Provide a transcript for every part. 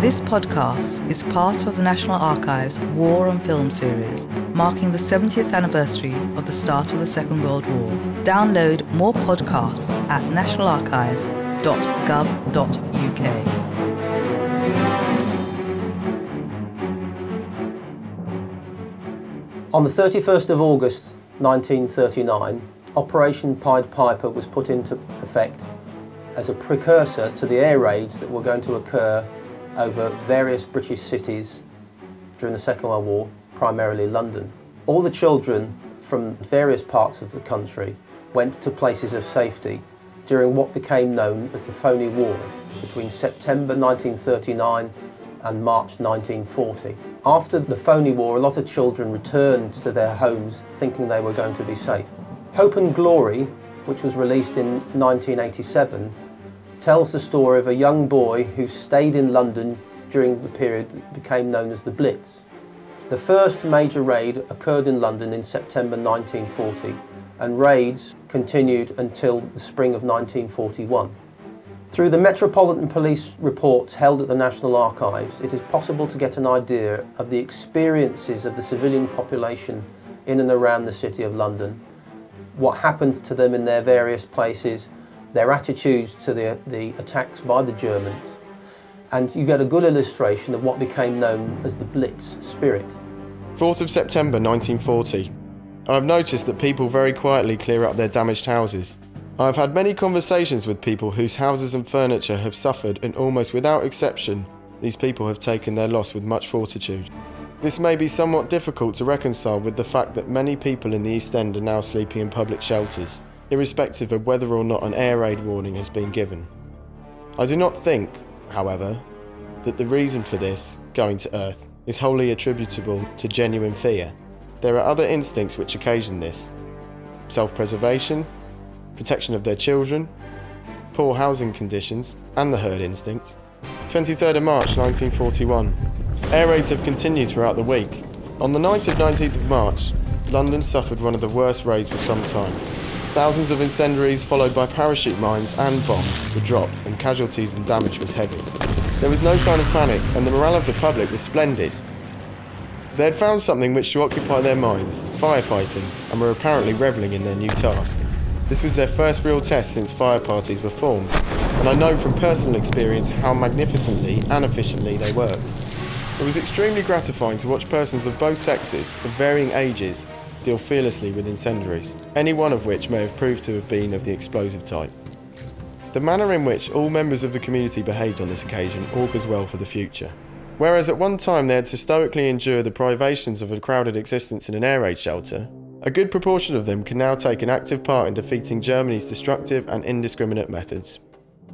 This podcast is part of the National Archives War on Film series, marking the 70th anniversary of the start of the Second World War. Download more podcasts at nationalarchives.gov.uk. On the 31st of August 1939, Operation Pied Piper was put into effect as a precursor to the air raids that were going to occur over various British cities during the Second World War, primarily London. All the children from various parts of the country went to places of safety during what became known as the Phony War between September 1939 and March 1940. After the Phony War, a lot of children returned to their homes thinking they were going to be safe. Hope and Glory, which was released in 1987, tells the story of a young boy who stayed in London during the period that became known as the Blitz. The first major raid occurred in London in September 1940, and raids continued until the spring of 1941. Through the Metropolitan Police reports held at the National Archives, it is possible to get an idea of the experiences of the civilian population in and around the City of London, what happened to them in their various places, their attitudes to the attacks by the Germans, and you get a good illustration of what became known as the Blitz spirit. 4th of September 1940. I've noticed that people very quietly clear up their damaged houses. I've had many conversations with people whose houses and furniture have suffered, and almost without exception, these people have taken their loss with much fortitude. This may be somewhat difficult to reconcile with the fact that many people in the East End are now sleeping in public shelters, irrespective of whether or not an air raid warning has been given. I do not think, however, that the reason for this, going to earth, is wholly attributable to genuine fear. There are other instincts which occasion this: self-preservation, protection of their children, poor housing conditions, and the herd instinct. 23rd of March 1941. Air raids have continued throughout the week. On the night of 19th of March, London suffered one of the worst raids for some time. Thousands of incendiaries followed by parachute mines and bombs were dropped, and casualties and damage was heavy. There was no sign of panic, and the morale of the public was splendid. They had found something which to occupy their minds, firefighting, and were apparently revelling in their new task. This was their first real test since fire parties were formed, and I know from personal experience how magnificently and efficiently they worked. It was extremely gratifying to watch persons of both sexes, of varying ages, deal fearlessly with incendiaries, any one of which may have proved to have been of the explosive type. The manner in which all members of the community behaved on this occasion augurs well for the future. Whereas at one time they had to stoically endure the privations of a crowded existence in an air raid shelter, a good proportion of them can now take an active part in defeating Germany's destructive and indiscriminate methods.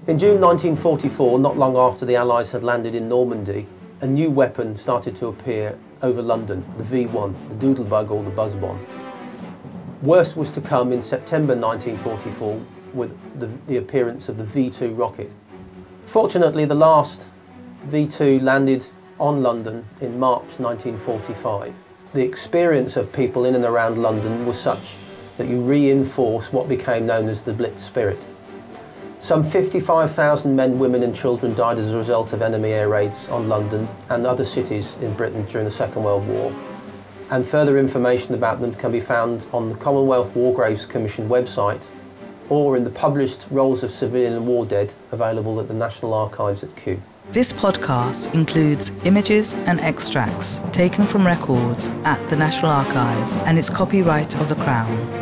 In June 1944, not long after the Allies had landed in Normandy, a new weapon started to appear over London, the V1, the Doodlebug or the Buzz bomb. Worse was to come in September 1944 with the appearance of the V2 rocket. Fortunately, the last V2 landed on London in March 1945. The experience of people in and around London was such that you reinforce what became known as the Blitz spirit. Some 55,000 men, women and children died as a result of enemy air raids on London and other cities in Britain during the Second World War, and further information about them can be found on the Commonwealth War Graves Commission website or in the published Rolls of Civilian and War Dead available at the National Archives at Kew. This podcast includes images and extracts taken from records at the National Archives and is copyright of the Crown.